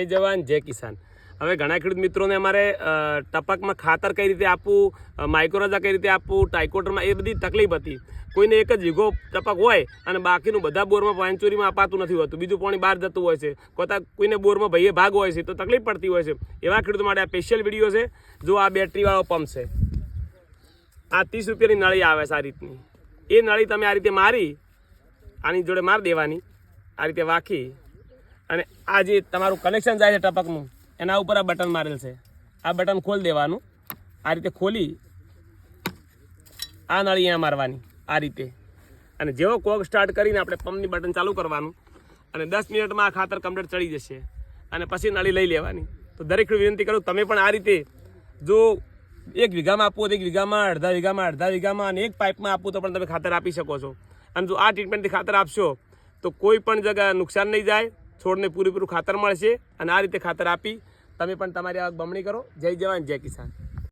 જય જવાન જય કિસાન। હવે ઘણા ખેડૂત મિત્રોને અમારે ટપકમાં ખાતર કઈ રીતે આપવું, માઇક્રોરજા કઈ રીતે આપવું, ટાઇકોટરમાં એ બધી તકલીફ હતી। કોઈને એક જ વીઘો ટપક હોય અને બાકીનું બધા બોરમાં પાંચોરીમાં અપાતું નથી હોતું, બીજું પાણી બહાર જતું હોય છે, કોઈને બોરમાં ભાઈએ ભાગ હોય છે તો તકલીફ પડતી હોય છે। એવા ખેડૂતો માટે આ સ્પેશિયલ વિડીયો છે। જો આ બેટરીવાળો પંપ છે, આ 30 રૂપિયાની નળી આવે છે આ રીતની। એ નળી તમે આ રીતે મારી આની જોડે મારી દેવાની, આ રીતે વાંકી, અને આ જે તમારું કનેક્શન જાય છે ટપકનું એના ઉપર આ બટન મારેલ છે, આ બટન ખોલી દેવાનું। આ રીતે ખોલી આ નળી અહીંયા મારવાની આ રીતે, અને જેવો કોક સ્ટાર્ટ કરીને આપણે પંપની બટન ચાલુ કરવાનું, અને 10 મિનિટમાં આ ખાતર કમ્પ્લીટ ચડી જશે, અને પછી નળી લઈ લેવાની। તો દરેક વિનંતી કરું તમે પણ આ રીતે જો 1 વીઘામાં આપવું હોય 1 વીઘામાં, અડધા વીઘામાં અને એક પાઇપમાં આપવું તો પણ તમે ખાતર આપી શકો છો। અને જો આ ટ્રીટમેન્ટથી ખાતર આપશો તો કોઈ પણ જગ્યાએ નુકસાન નહીં જાય, છોડને પૂરેપૂરું ખાતર મળશે, અને આ રીતે ખાતર આપી તમે પણ તમારી આવક બમણી કરો। જય જવાન જય કિસાન।